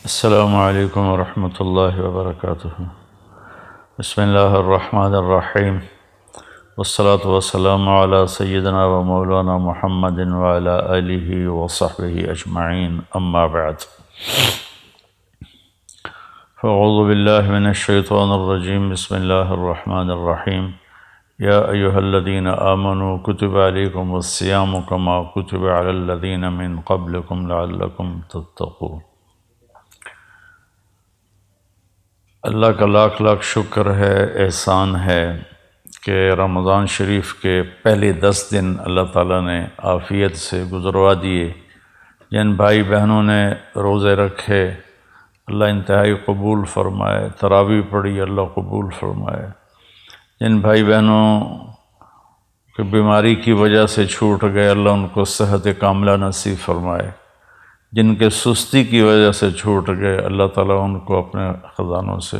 السلام علیکم ورحمۃ اللہ وبرکاتہ۔ بسم اللہ الرحمن الرحیم، والصلاة والسلام علی سیدنا و مولانا محمد وعلی آلہ وصحبہ اجمعین، اما بعد فاعوذ باللہ من الشیطان الرجیم، بسم اللہ الرحمن الرحیم۔ یا ایہا الذین آمنوا کتب علیکم الصیام کما کتب علی الذین من قبلکم لعلکم تتقون۔ اللہ کا لاکھ لاکھ شکر ہے، احسان ہے کہ رمضان شریف کے پہلے 10 دن اللہ تعالیٰ نے عافیت سے گزروا دیے۔ جن بھائی بہنوں نے روزے رکھے اللہ انتہائی قبول فرمائے، تراویح پڑھی اللہ قبول فرمائے۔ جن بھائی بہنوں کی بیماری کی وجہ سے چھوٹ گئے اللہ ان کو صحت کاملہ نصیب فرمائے۔ جن کے سستی کی وجہ سے چھوٹ گئے اللہ تعالیٰ ان کو اپنے خزانوں سے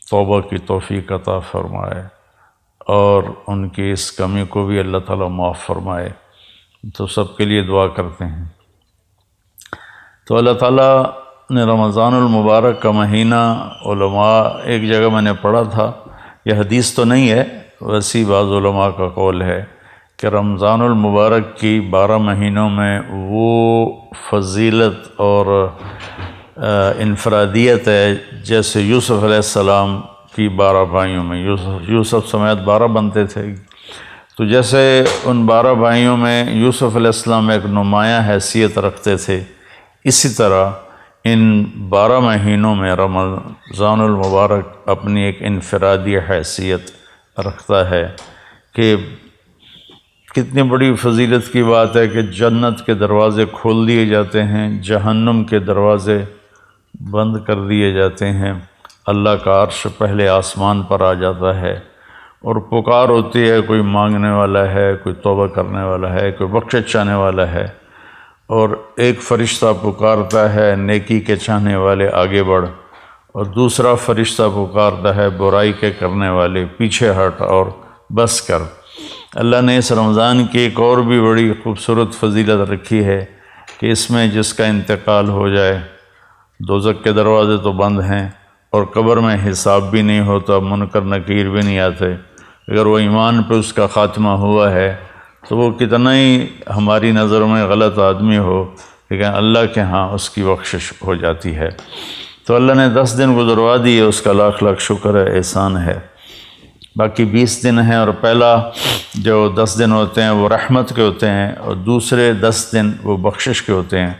توبہ کی توفیق عطا فرمائے اور ان کی اس کمی کو بھی اللہ تعالیٰ معاف فرمائے۔ تو سب کے لیے دعا کرتے ہیں۔ تو اللہ تعالیٰ نے رمضان المبارک کا مہینہ، علماء ایک جگہ میں نے پڑھا تھا، یہ حدیث تو نہیں ہے، ویسی بعض علماء کا قول ہے کہ رمضان المبارک کی 12 مہینوں میں وہ فضیلت اور انفرادیت ہے جیسے یوسف علیہ السلام کی 12 بھائیوں میں، یوسف سمیت 12 بنتے تھے، تو جیسے ان 12 بھائیوں میں یوسف علیہ السلام ایک نمایاں حیثیت رکھتے تھے، اسی طرح ان 12 مہینوں میں رمضان المبارک اپنی ایک انفرادی حیثیت رکھتا ہے کہ کتنی بڑی فضیلت کی بات ہے کہ جنت کے دروازے کھول دیے جاتے ہیں، جہنم کے دروازے بند کر دیے جاتے ہیں، اللہ کا عرش پہلے آسمان پر آ جاتا ہے اور پکار ہوتی ہے، کوئی مانگنے والا ہے، کوئی توبہ کرنے والا ہے، کوئی بخشش چاہنے والا ہے، اور ایک فرشتہ پکارتا ہے نیکی کے چاہنے والے آگے بڑھ، اور دوسرا فرشتہ پکارتا ہے برائی کے کرنے والے پیچھے ہٹ اور بس کر۔ اللہ نے اس رمضان کی ایک اور بھی بڑی خوبصورت فضیلت رکھی ہے کہ اس میں جس کا انتقال ہو جائے، دوزخ کے دروازے تو بند ہیں اور قبر میں حساب بھی نہیں ہوتا، منکر نکیر بھی نہیں آتے، اگر وہ ایمان پہ اس کا خاتمہ ہوا ہے تو وہ کتنا ہی ہماری نظر میں غلط آدمی ہو لیکن اللہ کے ہاں اس کی بخشش ہو جاتی ہے۔ تو اللہ نے 10 دن گزروا دیے، اس کا لاکھ لاکھ شکر ہے، احسان ہے۔ باقی 20 دن ہیں، اور پہلا جو 10 دن ہوتے ہیں وہ رحمت کے ہوتے ہیں، اور دوسرے 10 دن وہ بخشش کے ہوتے ہیں،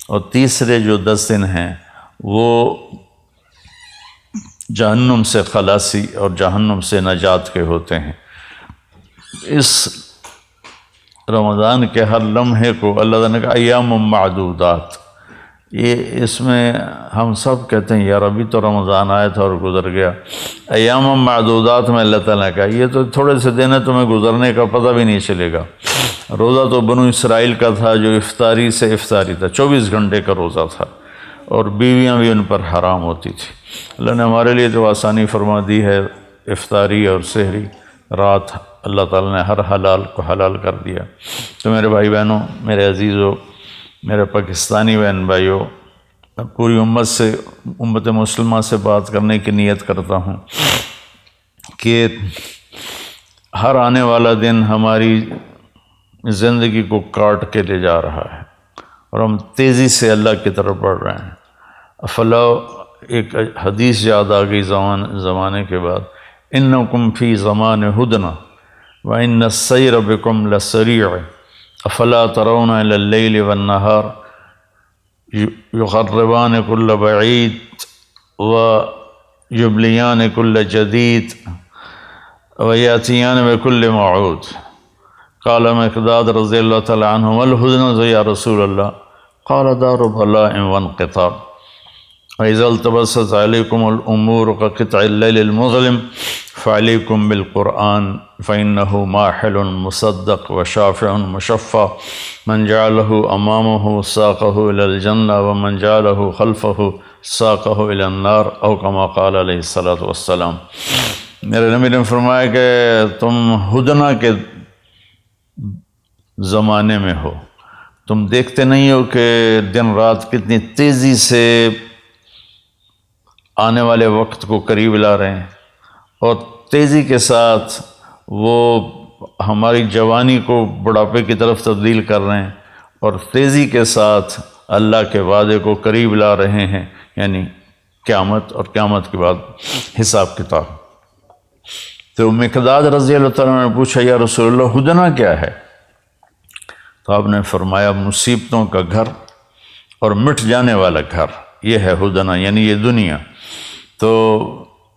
اور تیسرے جو 10 دن ہیں وہ جہنم سے خلاصی اور جہنم سے نجات کے ہوتے ہیں۔ اس رمضان کے ہر لمحے کو اللہ تعالیٰ نے کہا ایام معدودات، یہ اس میں ہم سب کہتے ہیں یار ابھی تو رمضان آیا تھا اور گزر گیا، ایام معدودات میں اللہ تعالیٰ نے کہا یہ تو تھوڑے سے دن ہے، تمہیں گزرنے کا پتہ بھی نہیں چلے گا۔ روزہ تو بنو اسرائیل کا تھا جو افطاری سے افطاری تھا، 24 گھنٹے کا روزہ تھا، اور بیویاں بھی ان پر حرام ہوتی تھی۔ اللہ نے ہمارے لیے تو آسانی فرما دی ہے، افطاری اور سحری رات اللہ تعالیٰ نے ہر حلال کو حلال کر دیا۔ تو میرے بھائی بہنوں، میرے عزیزوں، میرے پاکستانی بہن بھائیوں، میں پوری امت مسلمہ سے بات کرنے کی نیت کرتا ہوں کہ ہر آنے والا دن ہماری زندگی کو کاٹ کے لے جا رہا ہے اور ہم تیزی سے اللہ کی طرف بڑھ رہے ہیں۔ افلا، ایک حدیث یاد آ گئی زمانے کے بعد، انکم فی زمان ہدنا وان السیر بکم لسریع افلا ترون الی اللیل والنہار یقربان کل بعید ویبلیان کل جدید ویاتیان بکل موعود۔ قال مقداد رضی اللہ تعالی عنہ والحزن یا رسول اللہ، قال دار بلاء وانقطاع وإذا التبست عليكم الأمور كقطع الليل المظلم فعليكم بالقرآن فإنه ماحل مصدق وشافع مشفع من جعله أمامه ساقه إلى الجنة ومن جعله خلفه ساقه إلى النار أو كما قال عليه الصلاة والسلام۔ میرے نبی نے فرمایا کہ تم ہدنہ کے زمانے میں ہو، تم دیکھتے نہیں ہو کہ دن رات کتنی تیزی سے آنے والے وقت کو قریب لا رہے ہیں، اور تیزی کے ساتھ وہ ہماری جوانی کو بڑھاپے کی طرف تبدیل کر رہے ہیں، اور تیزی کے ساتھ اللہ کے وعدے کو قریب لا رہے ہیں، یعنی قیامت، اور قیامت کے بعد حساب کتاب۔ تو مقداد رضی اللہ تعالیٰ نے پوچھا یا رسول اللہ ہدنہ کیا ہے؟ تو آپ نے فرمایا مصیبتوں کا گھر اور مٹ جانے والا گھر، یہ ہے ہدنہ، یعنی یہ دنیا۔ تو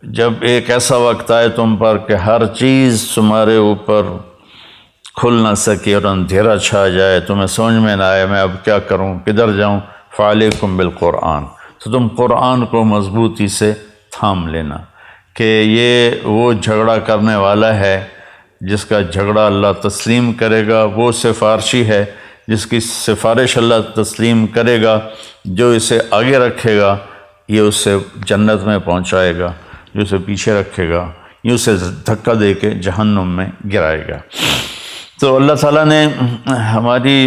جب ایک ایسا وقت آئے تم پر کہ ہر چیز تمہارے اوپر کھل نہ سکے اور اندھیرا چھا جائے، تمہیں سمجھ میں نہ آئے میں اب کیا کروں، کدھر جاؤں، فعلیکم بالقرآن، تو تم قرآن کو مضبوطی سے تھام لینا، کہ یہ وہ جھگڑا کرنے والا ہے جس کا جھگڑا اللہ تسلیم کرے گا، وہ سفارشی ہے جس کی سفارش اللہ تسلیم کرے گا، جو اسے آگے رکھے گا یہ اسے جنت میں پہنچائے گا، جو اسے پیچھے رکھے گا یہ اسے دھکا دے کے جہنم میں گرائے گا۔ تو اللہ تعالیٰ نے ہماری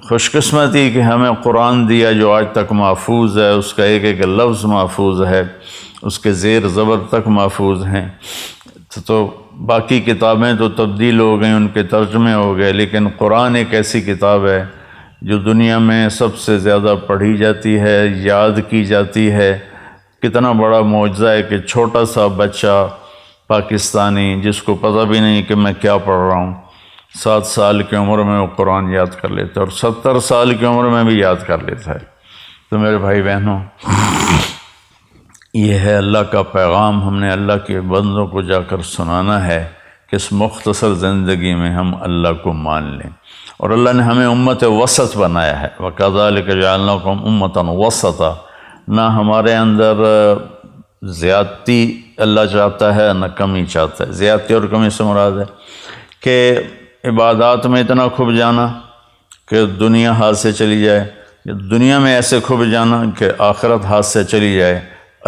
خوش قسمتی کہ ہمیں قرآن دیا جو آج تک محفوظ ہے، اس کا ایک ایک لفظ محفوظ ہے، اس کے زیر زبر تک محفوظ ہیں۔ تو باقی کتابیں تو تبدیل ہو گئیں، ان کے ترجمے ہو گئے، لیکن قرآن ایک ایسی کتاب ہے جو دنیا میں سب سے زیادہ پڑھی جاتی ہے، یاد کی جاتی ہے۔ کتنا بڑا معجزہ ہے کہ چھوٹا سا بچہ پاکستانی جس کو پتہ بھی نہیں کہ میں کیا پڑھ رہا ہوں، 7 سال کی عمر میں وہ قرآن یاد کر لیتا ہے، اور 70 سال کی عمر میں بھی یاد کر لیتا ہے۔ تو میرے بھائی بہنوں، یہ ہے اللہ کا پیغام، ہم نے اللہ کے بندوں کو جا کر سنانا ہے کہ اس مختصر زندگی میں ہم اللہ کو مان لیں۔ اور اللہ نے ہمیں امت وسط بنایا ہے، وَكَذَلِكَ جَعَلْنَاكُمْ أُمَّةً وَسَطًا، نہ ہمارے اندر زیادتی اللہ چاہتا ہے نہ کمی چاہتا ہے۔ زیادتی اور کمی سے مراد ہے کہ عبادات میں اتنا کھب جانا کہ دنیا ہاتھ سے چلی جائے، یا دنیا میں ایسے کھب جانا کہ آخرت ہاتھ سے چلی جائے۔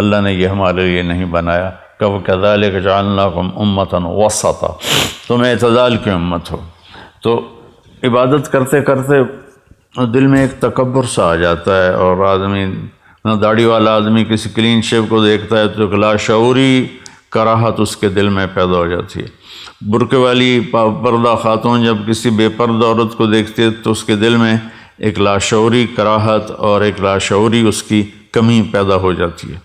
اللہ نے یہ ہمارے لیے نہیں بنایا کہ وَكَذَلِكَ جَعَلْنَاكُمْ أُمَّةً وَسَطًا، تم اعتدال کی امت ہو۔ تو عبادت کرتے کرتے دل میں ایک تکبر سا آ جاتا ہے، اور آدمی نہ داڑھی والا آدمی کسی کلین شیو کو دیکھتا ہے تو ایک لاشعوری کراہت اس کے دل میں پیدا ہو جاتی ہے۔ برقع والی پردہ خاتون جب کسی بے پردہ عورت کو دیکھتی ہے تو اس کے دل میں ایک لاشعوری کراہت اور ایک لاشعوری اس کی کمی پیدا ہو جاتی ہے۔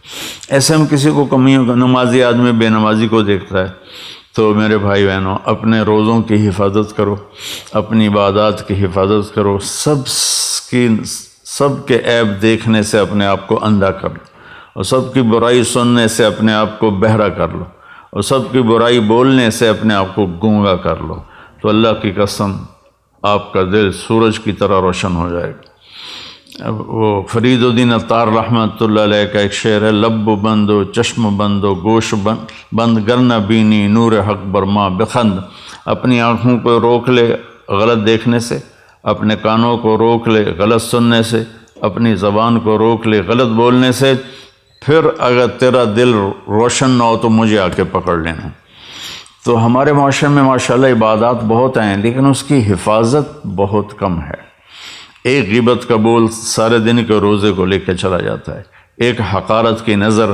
ایسے ہم کسی کو کمیوں کا، نمازی آدمی بے نمازی کو دیکھتا ہے۔ تو میرے بھائی بہنوں، اپنے روزوں کی حفاظت کرو، اپنی عبادات کی حفاظت کرو، سب کے عیب دیکھنے سے اپنے آپ کو اندھا کر لو، اور سب کی برائی سننے سے اپنے آپ کو بہرا کر لو، اور سب کی برائی بولنے سے اپنے آپ کو گونگا کر لو، تو اللہ کی قسم آپ کا دل سورج کی طرح روشن ہو جائے گا۔ اب وہ فرید الدین عطار رحمۃ اللہ علیہ کا ایک شعر ہے، لب بند و چشم بند و گوش بند گرنہ بینی نور حق برما بخند، اپنی آنکھوں کو روک لے غلط دیکھنے سے، اپنے کانوں کو روک لے غلط سننے سے، اپنی زبان کو روک لے غلط بولنے سے، پھر اگر تیرا دل روشن نہ ہو تو مجھے آ کے پکڑ لینا۔ تو ہمارے معاشرے میں ماشاءاللہ عبادات بہت ہیں، لیکن اس کی حفاظت بہت کم ہے۔ ایک غیبت کا بول سارے دن کے روزے کو لے کے چلا جاتا ہے، ایک حقارت کی نظر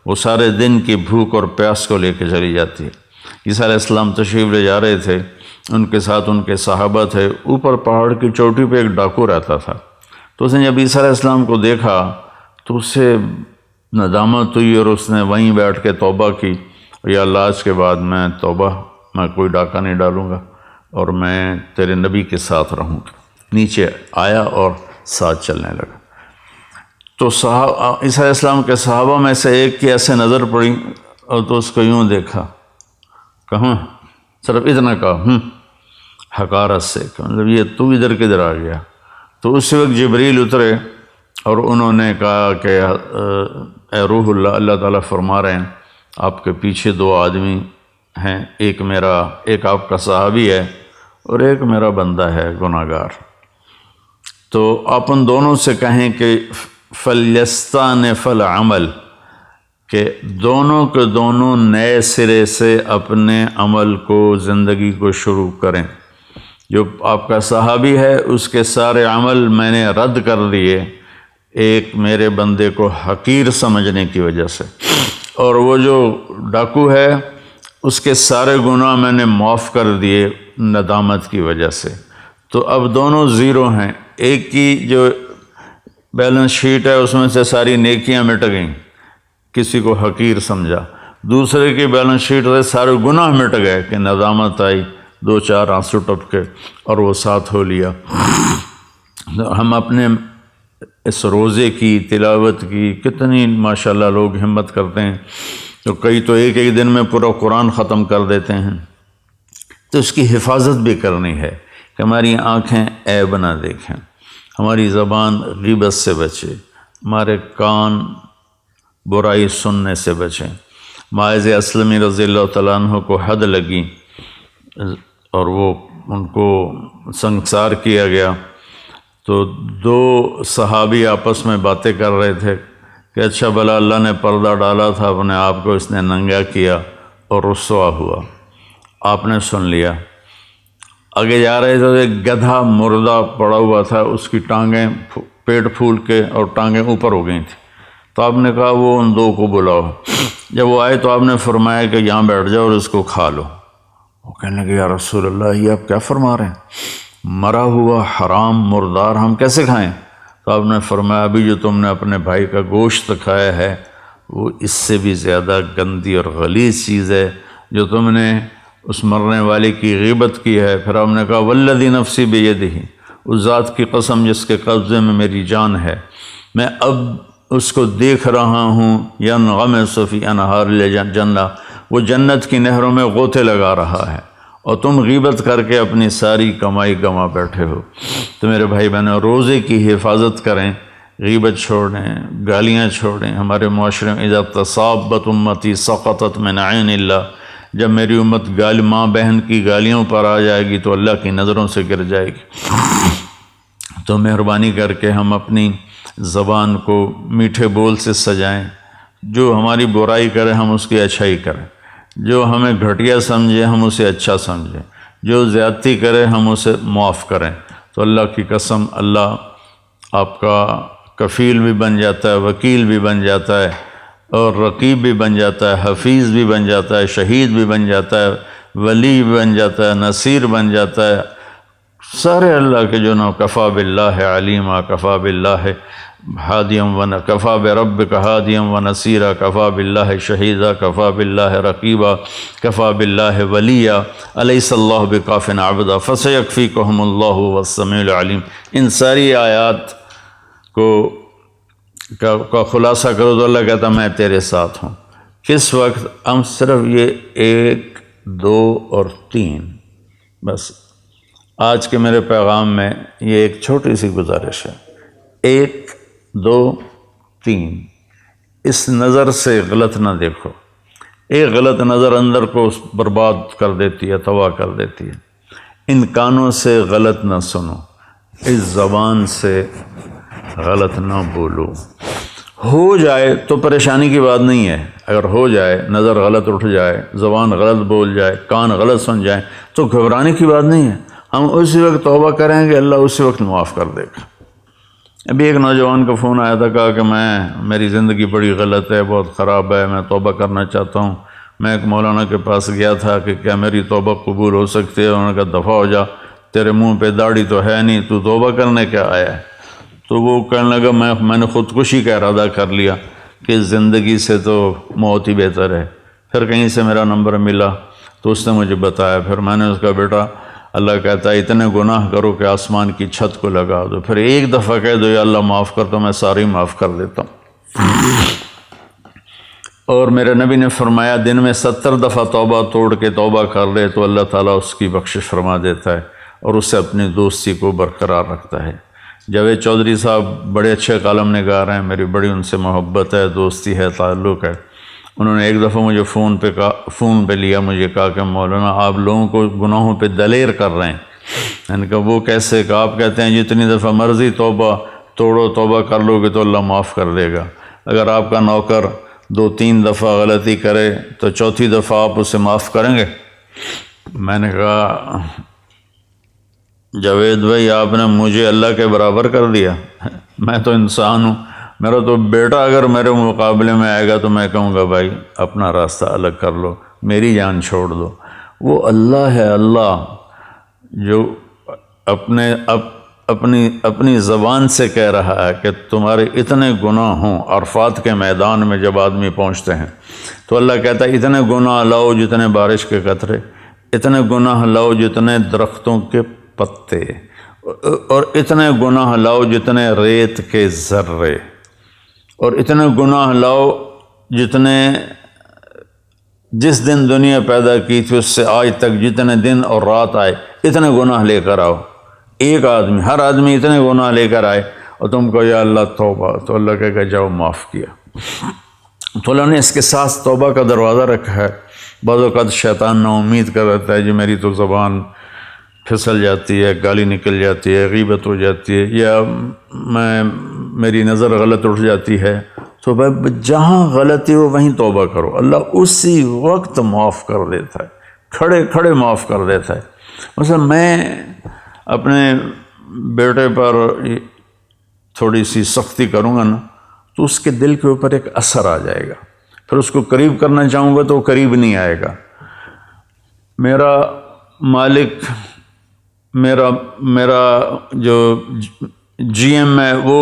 وہ سارے دن کی بھوک اور پیاس کو لے کے چلی جاتی ہے۔ عیسیٰ علیہ السلام تشریف لے جا رہے تھے، ان کے ساتھ ان کے صحابہ تھے، اوپر پہاڑ کی چوٹی پہ ایک ڈاکو رہتا تھا۔ تو اس نے جب عیسیٰ علیہ السلام کو دیکھا تو اس سے ندامت ہوئی، اور اس نے وہیں بیٹھ کے توبہ کی، یا اللہ آج کے بعد میں توبہ، میں کوئی ڈاکہ نہیں ڈالوں گا، اور میں تیرے نبی کے ساتھ رہوں گا۔ نیچے آیا اور ساتھ چلنے لگا۔ تو عیسیٰ علیہ السلام کے صحابہ میں سے ایک کی ایسے نظر پڑی، اور تو اس کو یوں دیکھا، کہاں صرف اتنا کہا حقارت سے، مطلب یہ تو ادھر کدھر آ گیا۔ تو اسی وقت جبریل اترے اور انہوں نے کہا کہ اے روح اللہ، اللہ تعالیٰ فرما رہے ہیں آپ کے پیچھے 2 آدمی ہیں، ایک آپ کا صحابی ہے اور ایک میرا بندہ ہے گناہ گار۔ تو آپ ان دونوں سے کہیں کہ فَلْيَسْتَأْنِفَ الْعَمَلَ، کہ دونوں کے دونوں نئے سرے سے اپنے عمل کو، زندگی کو شروع کریں۔ جو آپ کا صحابی ہے اس کے سارے عمل میں نے رد کر دیے، ایک میرے بندے کو حقیر سمجھنے کی وجہ سے، اور وہ جو ڈاکو ہے اس کے سارے گناہ میں نے معاف کر دیے ندامت کی وجہ سے۔ تو اب دونوں زیرو ہیں، ایک کی جو بیلنس شیٹ ہے اس میں سے ساری نیکیاں مٹ گئیں، کسی کو حقیر سمجھا، دوسرے کی بیلنس شیٹ سے سارے گناہ مٹ گئے کہ ندامت آئی، 2-4 آنسو ٹپکے اور وہ ساتھ ہو لیا۔ ہم اپنے اس روزے کی تلاوت کی کتنی ماشاءاللہ لوگ ہمت کرتے ہیں، تو کئی تو ایک دن میں پورا قرآن ختم کر دیتے ہیں۔ تو اس کی حفاظت بھی کرنی ہے کہ ہماری آنکھیں عیب نہ دیکھیں، ہماری زبان غیبت سے بچے، ہمارے کان برائی سننے سے بچیں۔ معاذ اسلمی رضی اللہ تعالیٰ عنہ کو حد لگی اور وہ ان کو سنگسار کیا گیا، تو 2 صحابی آپس میں باتیں کر رہے تھے کہ اچھا بھلا اللہ نے پردہ ڈالا تھا، اپنے آپ کو اس نے ننگا کیا اور رسوا ہوا، آپ نے سن لیا۔ آگے جا رہے تھے تو ایک گدھا مردہ پڑا ہوا تھا، اس کی ٹانگیں پیٹ پھول کے اور ٹانگیں اوپر ہو گئی تھیں، تو آپ نے کہا وہ ان 2 کو بلاؤ۔ جب وہ آئے تو آپ نے فرمایا کہ یہاں بیٹھ جاؤ اور اس کو کھا لو۔ وہ کہنے لگے یا رسول اللہ یہ آپ کیا فرما رہے ہیں، مرا ہوا حرام مردار ہم کیسے کھائیں؟ تو آپ نے فرمایا ابھی جو تم نے اپنے بھائی کا گوشت کھایا ہے وہ اس سے بھی زیادہ گندی اور غلیظ چیز ہے جو تم نے اس مرنے والے کی غیبت کی ہے۔ پھر آپ نے کہا والذی نفسی بیدہ، اس ذات کی قسم جس کے قبضے میں میری جان ہے، میں اب اس کو دیکھ رہا ہوں ینغمس فی انہار الجنہ، وہ جنت کی نہروں میں غوطے لگا رہا ہے، اور تم غیبت کر کے اپنی ساری کمائی گما بیٹھے ہو۔ تو میرے بھائی بہنوں، روزے کی حفاظت کریں، غیبت چھوڑیں، گالیاں چھوڑیں۔ ہمارے معاشرے میں اذا تصابت امتی سقطت من عین اللہ، جب میری امت ماں بہن کی گالیوں پر آ جائے گی تو اللہ کی نظروں سے گر جائے گی۔ تو مہربانی کر کے ہم اپنی زبان کو میٹھے بول سے سجائیں، جو ہماری برائی کرے ہم اس کی اچھائی کریں، جو ہمیں گھٹیا سمجھے ہم اسے اچھا سمجھیں، جو زیادتی کرے ہم اسے معاف کریں۔ تو اللہ کی قسم اللہ آپ کا کفیل بھی بن جاتا ہے، وکیل بھی بن جاتا ہے، اور رقیب بھی بن جاتا ہے، حفیظ بھی بن جاتا ہے، شہید بھی بن جاتا ہے، ولی بھی بن جاتا ہے، نصیر بن جاتا ہے، سارے اللہ کے جو نام کفا باللہ علیما، کفا باللہ ہادیم و کفا بربک ہادیم و نصیرا، کفا باللہ شہیدا، کفا باللہ رقیبا، کفا باللہ ولیہ، الیس اللہ بکاف عبدا فسیکفیکہم اللہ هو السمیع العلیم۔ ان ساری آیات کا خلاصہ کرو تو اللہ کہتا میں تیرے ساتھ ہوں۔ کس وقت؟ ہم صرف یہ 1، 2 اور 3 بس۔ آج کے میرے پیغام میں یہ ایک چھوٹی سی گزارش ہے، 1، 2، 3۔ اس نظر سے غلط نہ دیکھو، ایک غلط نظر اندر کو برباد کر دیتی ہے، تباہ کر دیتی ہے۔ ان کانوں سے غلط نہ سنو، اس زبان سے غلط نہ بولو۔ ہو جائے تو پریشانی کی بات نہیں ہے، اگر ہو جائے، نظر غلط اٹھ جائے، زبان غلط بول جائے، کان غلط سن جائیں تو گھبرانے کی بات نہیں ہے، ہم اسی وقت توبہ کریں گے، اللہ اسی وقت معاف کر دے گا۔ ابھی ایک نوجوان کا فون آیا تھا، کہا کہ میری زندگی بڑی غلط ہے، بہت خراب ہے، میں توبہ کرنا چاہتا ہوں۔ میں ایک مولانا کے پاس گیا تھا کہ کیا میری توبہ قبول ہو سکتی ہے؟ انہوں نے کہا دفع ہو جا، تیرے منہ پہ داڑھی تو ہے نہیں، تو توبہ کرنے کیا آیا ہے؟ تو وہ کہنے لگا میں نے خودکشی کا ارادہ کر لیا کہ زندگی سے تو موت ہی بہتر ہے۔ پھر کہیں سے میرا نمبر ملا تو اس نے مجھے بتایا، پھر میں نے اس کا بیٹا اللہ کہتا ہے اتنے گناہ کرو کہ آسمان کی چھت کو لگا دو، پھر ایک دفعہ کہہ دو یا اللہ معاف کر، تو میں ساری معاف کر دیتا ہوں۔ اور میرے نبی نے فرمایا دن میں 70 دفعہ توبہ توڑ کے توبہ کر لے تو اللہ تعالیٰ اس کی بخشش فرما دیتا ہے اور اسے اپنی دوستی کو برقرار رکھتا ہے۔ جاوید چودھری صاحب بڑے اچھے کالم نگار ہیں، میری بڑی ان سے محبت ہے، دوستی ہے، تعلق ہے۔ انہوں نے ایک دفعہ مجھے فون پہ لیا، مجھے کہا کہ مولانا آپ لوگوں کو گناہوں پہ دلیر کر رہے ہیں۔ میں نے کہا وہ کیسے؟ کہ آپ کہتے ہیں جتنی دفعہ مرضی توبہ توڑو، توبہ کر لو گے تو اللہ معاف کر دے گا۔ اگر آپ کا نوکر 2-3 دفعہ غلطی کرے تو چوتھی دفعہ آپ اسے معاف کریں گے؟ میں نے کہا جاوید بھائی آپ نے مجھے اللہ کے برابر کر دیا، میں تو انسان ہوں، میرا تو بیٹا اگر میرے مقابلے میں آئے گا تو میں کہوں گا بھائی اپنا راستہ الگ کر لو، میری جان چھوڑ دو۔ وہ اللہ ہے، اللہ جو اپنی زبان سے کہہ رہا ہے کہ تمہارے اتنے گناہ ہوں۔ عرفات کے میدان میں جب آدمی پہنچتے ہیں تو اللہ کہتا ہے اتنے گناہ لاؤ جتنے بارش کے قطرے، اتنے گناہ لاؤ جتنے درختوں کے پتے، اور اتنے گناہ لاؤ جتنے ریت کے ذرے، اور اتنے گناہ لاؤ جتنے جس دن دنیا پیدا کی تھی اس سے آج تک جتنے دن اور رات آئے اتنے گناہ لے کر آؤ۔ ایک آدمی، ہر آدمی اتنے گناہ لے کر آئے اور تم کو یا اللہ توبہ، تو اللہ کہے کہ جاؤ معاف کیا۔ تو اللہ نے اس کے ساتھ توبہ کا دروازہ رکھا ہے۔ بعض اوقات شیطان نا امید کر رہتا ہے جی میری تو زبان پھسل جاتی ہے، گالی نکل جاتی ہے، غیبت ہو جاتی ہے، یا میری نظر غلط اٹھ جاتی ہے، تو بھائی جہاں غلطی ہو وہیں توبہ کرو، اللہ اسی وقت معاف کر دیتا ہے، کھڑے کھڑے معاف کر دیتا ہے۔ مثلا میں اپنے بیٹے پر تھوڑی سی سختی کروں گا نا تو اس کے دل کے اوپر ایک اثر آ جائے گا، پھر اس کو قریب کرنا چاہوں گا تو وہ قریب نہیں آئے گا۔ میرا مالک، میرا جو جی ایم ہے وہ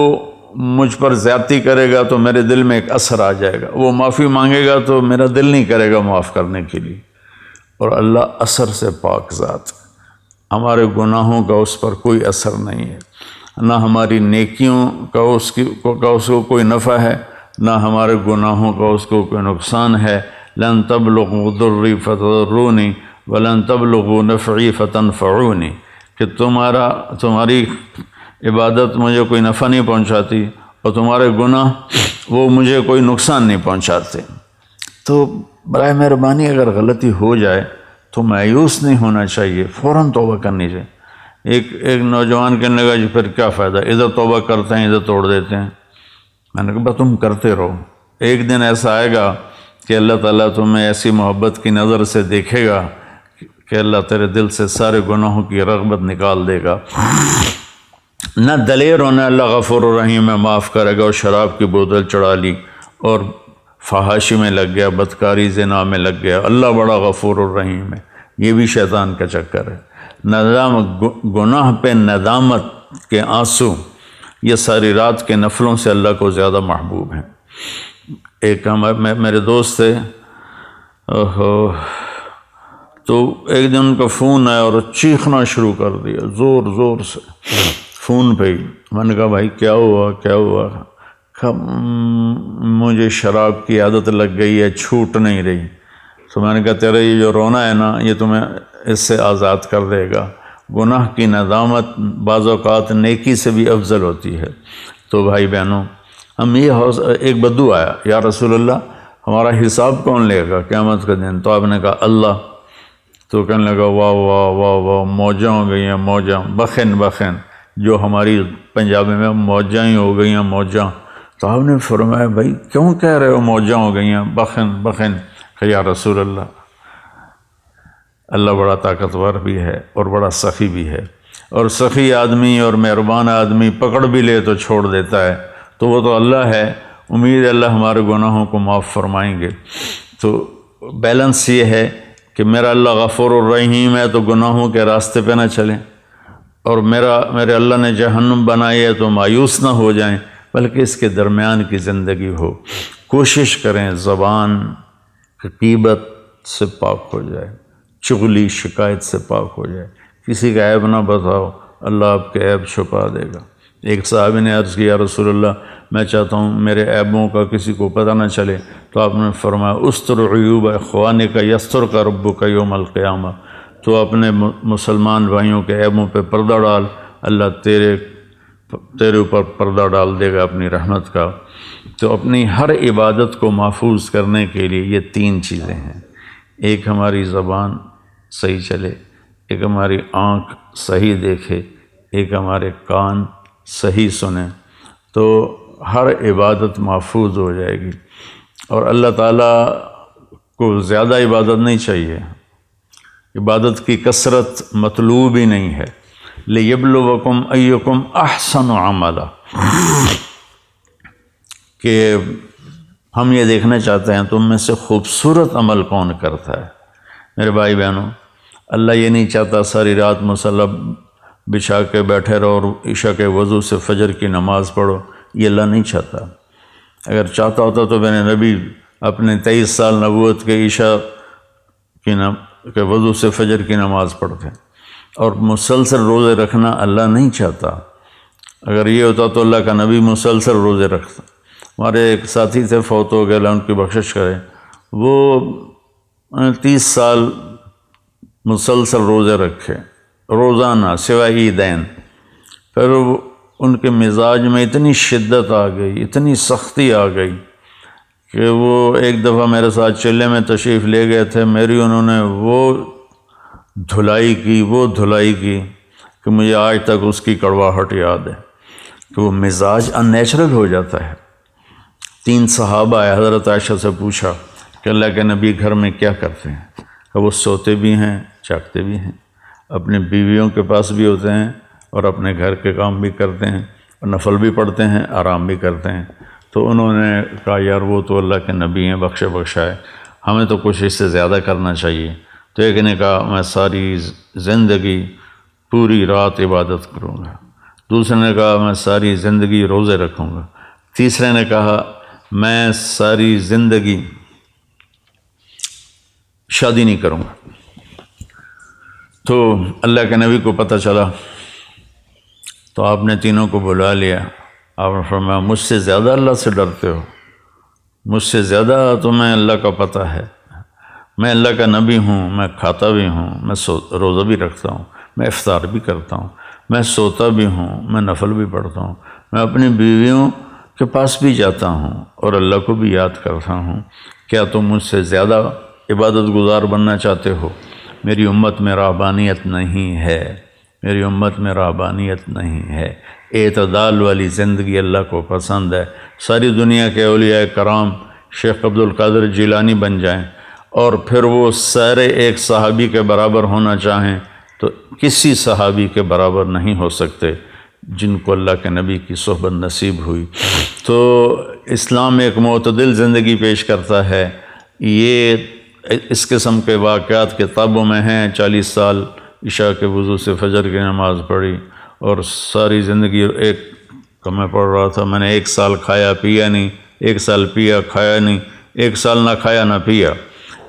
مجھ پر زیادتی کرے گا تو میرے دل میں ایک اثر آ جائے گا، وہ معافی مانگے گا تو میرا دل نہیں کرے گا معاف کرنے کے لیے۔ اور اللہ اثر سے پاک ذات، ہمارے گناہوں کا اس پر کوئی اثر نہیں ہے، نہ ہماری نیکیوں کا اس کو کوئی نفع ہے، نہ ہمارے گناہوں کا اس کو کوئی نقصان ہے۔ لن تبلغوا ضری فتضرونی ولن تبلغوا نفعی فتنفعونی، کہ تمہاری عبادت مجھے کوئی نفع نہیں پہنچاتی اور تمہارے گناہ وہ مجھے کوئی نقصان نہیں پہنچاتے۔ تو برائے مہربانی اگر غلطی ہو جائے تو مایوس نہیں ہونا چاہیے، فوراً توبہ کرنی چاہیے۔ ایک نوجوان کہنے لگا جی پھر کیا فائدہ، ادھر توبہ کرتے ہیں ادھر توڑ دیتے ہیں۔ میں نے کہا بس تم کرتے رہو، ایک دن ایسا آئے گا کہ اللہ تعالیٰ تمہیں ایسی محبت کی نظر سے دیکھے گا کہ اللہ تیرے دل سے سارے گناہوں کی رغبت نکال دے گا۔ نہ دلیر ہونا اللہ غفور الرحیم میں معاف کرے گا، اور شراب کی بوتل چڑھا لی اور فحاشی میں لگ گیا، بدکاری زنا میں لگ گیا، اللہ بڑا غفور الرحیم ہے، یہ بھی شیطان کا چکر ہے۔ گناہ پہ ندامت کے آنسو یہ ساری رات کے نفلوں سے اللہ کو زیادہ محبوب ہیں۔ ایک میرے دوست تھے، تو ایک دن ان کا فون آیا اور چیخنا شروع کر دیا زور زور سے فون پہ ہی۔ میں نے کہا بھائی کیا ہوا کیا ہوا؟ مجھے شراب کی عادت لگ گئی ہے، چھوٹ نہیں رہی۔ تو میں نے کہا تیرا یہ جو رونا ہے نا یہ تمہیں اس سے آزاد کر دے گا۔ گناہ کی ندامت بعض اوقات نیکی سے بھی افضل ہوتی ہے۔ تو بھائی بہنوں، ہم ایک بدو آیا، یا رسول اللہ ہمارا حساب کون لے گا قیامت کا دن؟ تو آپ نے کہا اللہ۔ تو کہنے لگا واہ واہ واہ واہ، موجاں ہو گئی ہیں موجاں، بخن بخن، جو ہماری پنجابی میں موجاں ہی ہو گئی ہیں موجاں۔ تو آپ نے فرمایا بھائی کیوں کہہ رہے ہو موجاں ہو گئی ہیں بخن بخن؟ کہ یا رسول اللہ بڑا طاقتور بھی ہے اور بڑا سخی بھی ہے، اور سخی آدمی اور مہربان آدمی پکڑ بھی لے تو چھوڑ دیتا ہے، تو وہ تو اللہ ہے، امید ہے اللہ ہمارے گناہوں کو معاف فرمائیں گے۔ تو بیلنس یہ ہے کہ میرا اللہ غفور الرحیم ہے تو گناہوں کے راستے پہ نہ چلیں، اور میرے اللہ نے جہنم بنائی ہے تو مایوس نہ ہو جائیں، بلکہ اس کے درمیان کی زندگی ہو۔ کوشش کریں زبان غیبت سے پاک ہو جائے، چغلی شکایت سے پاک ہو جائے، کسی کا عیب نہ بتاؤ، اللہ آپ کے عیب چھپا دے گا۔ ایک صحابی نے عرض کیا رسول اللہ میں چاہتا ہوں میرے عیبوں کا کسی کو پتہ نہ چلے، تو آپ نے فرمایا استر عیوب اخوانک یسترک ربک یوم القیامہ، تو اپنے مسلمان بھائیوں کے عیبوں پہ پردہ ڈال، اللہ تیرے اوپر پردہ ڈال دے گا اپنی رحمت کا۔ تو اپنی ہر عبادت کو محفوظ کرنے کے لیے یہ تین چیزیں ہیں، ایک ہماری زبان صحیح چلے، ایک ہماری آنکھ صحیح دیکھے، ایک ہمارے کان صحیح سنیں، تو ہر عبادت محفوظ ہو جائے گی۔ اور اللہ تعالیٰ کو زیادہ عبادت نہیں چاہیے، عبادت کی کثرت مطلوب ہی نہیں ہے، لیبلوکم ایکم احسن عملا، کہ ہم یہ دیکھنا چاہتے ہیں تم میں سے خوبصورت عمل کون کرتا ہے۔ میرے بھائی بہنوں، اللہ یہ نہیں چاہتا ساری رات مصلی بچھا کے بیٹھے رہو اور عشاء کے وضو سے فجر کی نماز پڑھو، یہ اللہ نہیں چاہتا۔ اگر چاہتا ہوتا تو میرے نبی اپنے 23 سال نبوت کے عشاء کے وضو سے فجر کی نماز پڑھتے، اور مسلسل روزے رکھنا اللہ نہیں چاہتا۔ اگر یہ ہوتا تو اللہ کا نبی مسلسل روزے رکھتا۔ ہمارے ایک ساتھی تھے، فوت ہو گئے، اللہ ان کی بخشش کرے، وہ 30 سال مسلسل روزے رکھے روزانہ سوائے عیدین۔ پھر ان کے مزاج میں اتنی شدت آ گئی، اتنی سختی آ گئی کہ وہ ایک دفعہ میرے ساتھ چلے میں تشریف لے گئے تھے، میری انہوں نے وہ دھلائی کی کہ مجھے آج تک اس کی کڑواہٹ یاد ہے، کہ وہ مزاج ان نیچرل ہو جاتا ہے۔ 3 صحابہ آئے، حضرت عائشہ سے پوچھا کہ اللہ کے نبی گھر میں کیا کرتے ہیں؟ کہ وہ سوتے بھی ہیں، جاگتے بھی ہیں، اپنی بیویوں کے پاس بھی ہوتے ہیں اور اپنے گھر کے کام بھی کرتے ہیں، اور نفل بھی پڑھتے ہیں، آرام بھی کرتے ہیں۔ تو انہوں نے کہا یار وہ تو اللہ کے نبی ہیں، بخشائے، ہمیں تو کچھ اس سے زیادہ کرنا چاہیے۔ تو ایک نے کہا میں ساری زندگی پوری رات عبادت کروں گا، دوسرے نے کہا میں ساری زندگی روزے رکھوں گا، تیسرے نے کہا میں ساری زندگی شادی نہیں کروں گا۔ تو اللہ کے نبی کو پتہ چلا تو آپ نے تینوں کو بلا لیا، آپ نے فرمایا مجھ سے زیادہ اللہ سے ڈرتے ہو، مجھ سے زیادہ تمہیں اللہ کا پتہ ہے، میں اللہ کا نبی ہوں، میں کھاتا بھی ہوں، میں روزہ بھی رکھتا ہوں، میں افطار بھی کرتا ہوں، میں سوتا بھی ہوں، میں نفل بھی پڑھتا ہوں، میں اپنی بیویوں کے پاس بھی جاتا ہوں اور اللہ کو بھی یاد کرتا ہوں، کیا تم مجھ سے زیادہ عبادت گزار بننا چاہتے ہو؟ میری امت میں رہبانیت نہیں ہے، میری امت میں رہبانیت نہیں ہے۔ اعتدال والی زندگی اللہ کو پسند ہے۔ ساری دنیا کے اولیاء کرام شیخ عبد القادر جیلانی بن جائیں اور پھر وہ سارے ایک صحابی کے برابر ہونا چاہیں تو کسی صحابی کے برابر نہیں ہو سکتے جن کو اللہ کے نبی کی صحبت نصیب ہوئی۔ تو اسلام ایک معتدل زندگی پیش کرتا ہے۔ یہ اس قسم کے واقعات کتابوں میں ہیں، 40 سال عشاء کے وضو سے فجر کی نماز پڑھی اور ساری زندگی میں پڑھ رہا تھا، میں نے 1 سال کھایا پیا نہیں، 1 سال پیا کھایا نہیں، 1 سال نہ کھایا نہ پیا۔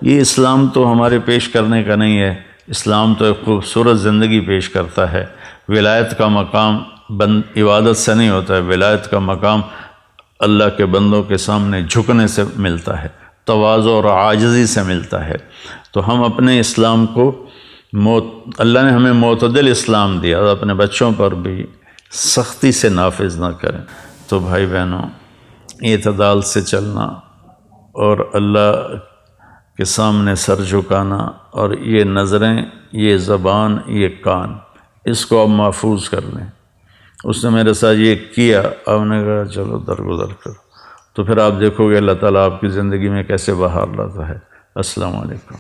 یہ اسلام تو ہمارے پیش کرنے کا نہیں ہے۔ اسلام تو ایک خوبصورت زندگی پیش کرتا ہے۔ ولایت کا مقام عبادت سے نہیں ہوتا ہے، ولایت کا مقام اللہ کے بندوں کے سامنے جھکنے سے ملتا ہے، تواضع اور عاجزی سے ملتا ہے۔ تو ہم اپنے اسلام کو اللہ نے ہمیں معتدل اسلام دیا، اپنے بچوں پر بھی سختی سے نافذ نہ کریں۔ تو بھائی بہنوں، اعتدال سے چلنا اور اللہ کے سامنے سر جھکانا، اور یہ نظریں، یہ زبان، یہ کان، اس کو آپ محفوظ کر لیں۔ اس نے میرے ساتھ یہ کیا، آپ نے کہا چلو درگزر کرو، تو پھر آپ دیکھو گے اللہ تعالیٰ آپ کی زندگی میں کیسے بہار لاتا ہے۔ السلام علیکم۔